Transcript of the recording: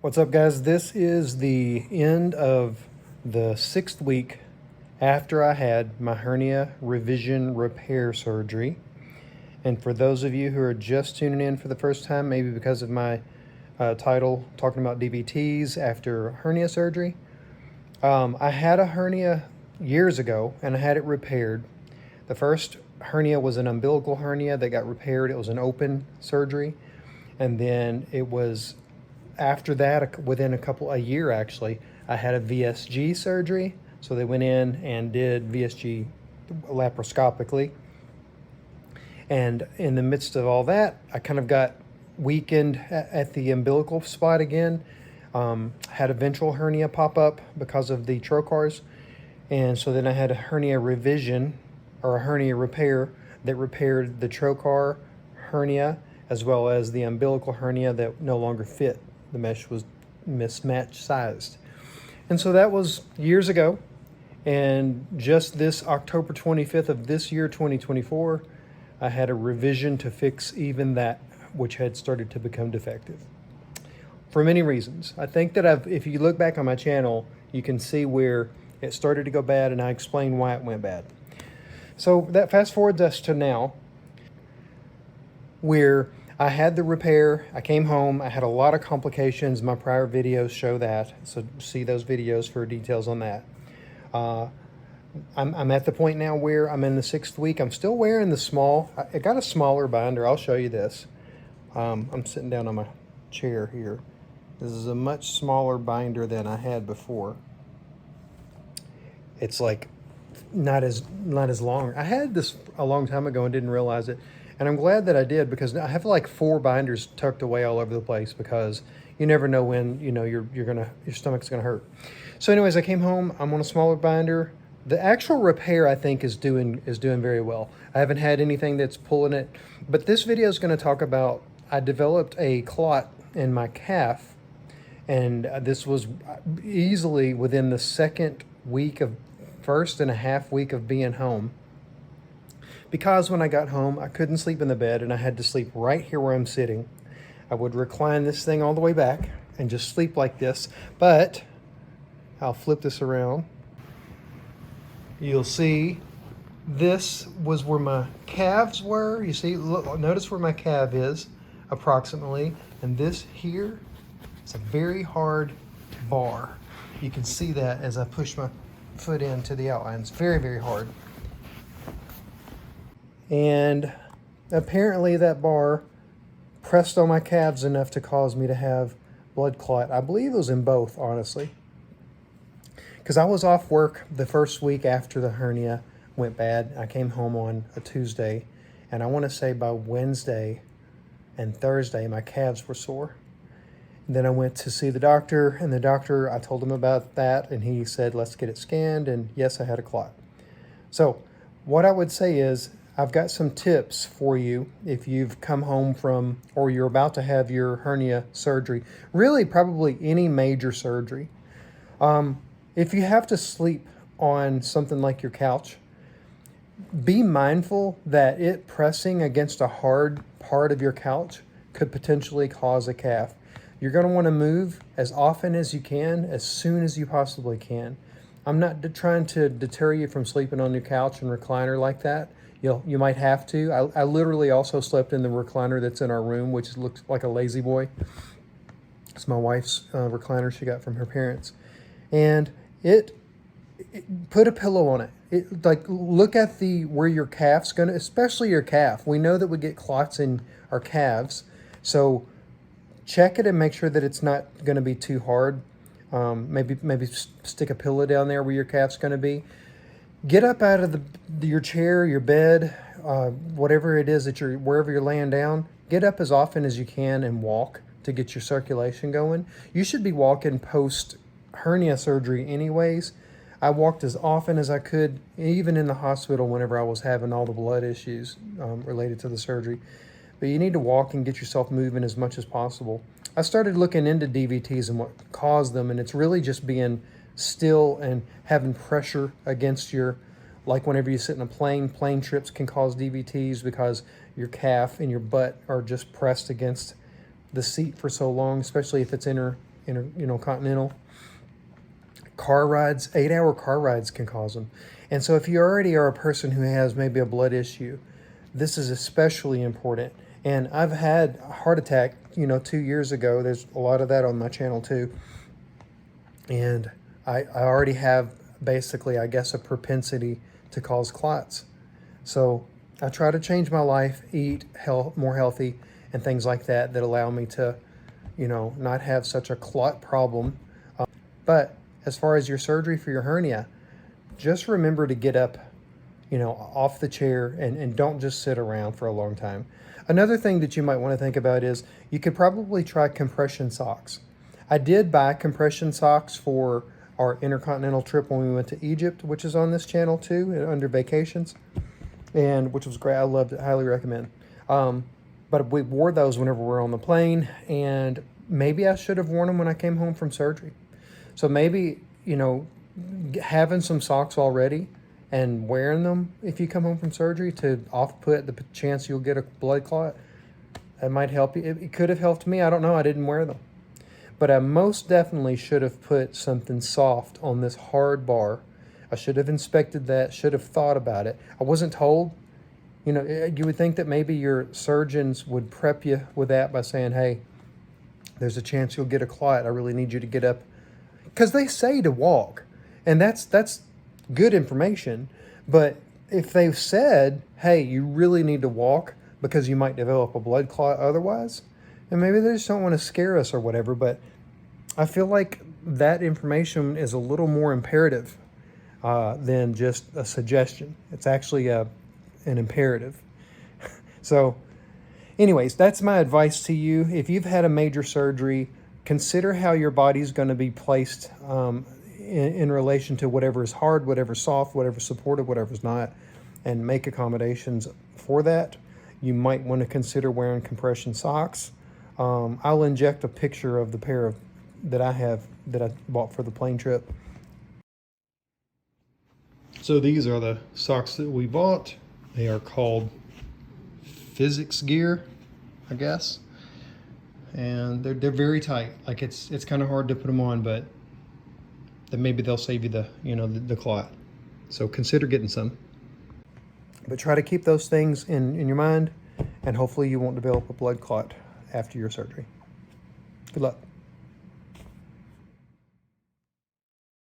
What's up, guys? This is the end of the 6th week after I had my hernia revision repair surgery. And for those of you who are just tuning in for the first time, maybe because of my title talking about DVTs after hernia surgery, I had a hernia years ago and I had it repaired. The first hernia was an umbilical hernia that got repaired. It was an open surgery. And then it was after that, within a year actually, I had a VSG surgery. So they went in and did VSG laparoscopically. And in the midst of all that, I kind of got weakened at the umbilical spot again. Had a ventral hernia pop up because of the trocars. And so then I had a hernia revision or a hernia repair that repaired the trocar hernia as well as the umbilical hernia that no longer fit. The mesh was mismatched sized. And so that was years ago. And just this October 25th of this year, 2024, I had a revision to fix even that which had started to become defective. For many reasons. I think that if you look back on my channel, you can see where it started to go bad and I explained why it went bad. So that fast forwards us to now, where I had the repair, I came home, I had a lot of complications. My prior videos show that, so see those videos for details on that. I'm at the point now where I'm in the 6th week. I'm still wearing the small, I got a smaller binder. I'll show you this. I'm sitting down on my chair here. This is a much smaller binder than I had before. It's like not as long. I had this a long time ago and didn't realize it. And I'm glad that I did, because I have like 4 binders tucked away all over the place, because you never know when, your stomach's gonna hurt. So anyways, I came home, I'm on a smaller binder. The actual repair, I think, is doing very well. I haven't had anything that's pulling it, but this video is gonna talk about, I developed a clot in my calf, and this was easily within the first and a half week of being home. Because when I got home, I couldn't sleep in the bed and I had to sleep right here where I'm sitting. I would recline this thing all the way back and just sleep like this, but I'll flip this around. You'll see this was where my calves were. You see, look, notice where my calf is approximately, and this here is a very hard bar. You can see that as I push my foot into the outline. It's very, very hard. And apparently that bar pressed on my calves enough to cause me to have blood clot. I believe it was in both, honestly. Because I was off work the first week after the hernia went bad. I came home on a Tuesday, and I want to say by Wednesday and Thursday, my calves were sore. And then I went to see the doctor, and the doctor, I told him about that, and he said, let's get it scanned, and yes, I had a clot. So what I would say is, I've got some tips for you if you've come home from, or you're about to have your hernia surgery, really probably any major surgery. If you have to sleep on something like your couch, be mindful that it pressing against a hard part of your couch could potentially cause a calf. You're going to want to move as often as you can, as soon as you possibly can. I'm not trying to deter you from sleeping on your couch and recliner like that. You might have to. I literally also slept in the recliner that's in our room, which looks like a lazy boy. It's my wife's recliner she got from her parents. And it put a pillow on it. Like, look at where your calf's gonna, especially your calf. We know that we get clots in our calves. So check it and make sure that it's not gonna be too hard. Maybe stick a pillow down there where your calf's gonna be. Get up out of your chair, your bed, whatever it is that wherever you're laying down, get up as often as you can and walk to get your circulation going. You should be walking post hernia surgery anyways. I walked as often as I could, even in the hospital whenever I was having all the blood issues related to the surgery. But you need to walk and get yourself moving as much as possible. I started looking into DVTs and what caused them, and it's really just being still and having pressure against like whenever you sit in a plane trips can cause DVTs because your calf and your butt are just pressed against the seat for so long, especially if it's intercontinental. Car rides, 8-hour car rides can cause them. And so if you already are a person who has maybe a blood issue, this is especially important. And I've had a heart attack, 2 years ago. There's a lot of that on my channel too. And I already have basically, I guess, a propensity to cause clots. So I try to change my life, eat more healthy and things like that allow me to, not have such a clot problem. But as far as your surgery for your hernia, just remember to get up, off the chair and don't just sit around for a long time. Another thing that you might want to think about is you could probably try compression socks. I did buy compression socks for our intercontinental trip when we went to Egypt, which is on this channel too, under vacations, and which was great. I loved it, highly recommend. But we wore those whenever we were on the plane, and maybe I should have worn them when I came home from surgery. So maybe, having some socks already and wearing them if you come home from surgery to off-put the chance you'll get a blood clot, that might help you. It could have helped me. I don't know. I didn't wear them. But I most definitely should have put something soft on this hard bar. I should have inspected that, should have thought about it. I wasn't told. You would think that maybe your surgeons would prep you with that by saying, hey, there's a chance you'll get a clot. I really need you to get up. Because they say to walk, and that's good information. But if they've said, hey, you really need to walk because you might develop a blood clot otherwise, and maybe they just don't want to scare us or whatever, but I feel like that information is a little more imperative than just a suggestion. It's actually an imperative. So anyways, that's my advice to you. If you've had a major surgery, consider how your body's going to be placed in relation to whatever is hard, whatever's soft, whatever's supportive, whatever's not, and make accommodations for that. You might want to consider wearing compression socks. I'll inject a picture of the pair that I bought for the plane trip. So these are the socks that we bought. They are called physics gear, I guess. And they're very tight. Like it's kind of hard to put them on, but then maybe they'll save you the clot. So consider getting some. But try to keep those things in your mind, and hopefully you won't develop a blood clot after your surgery. Good luck.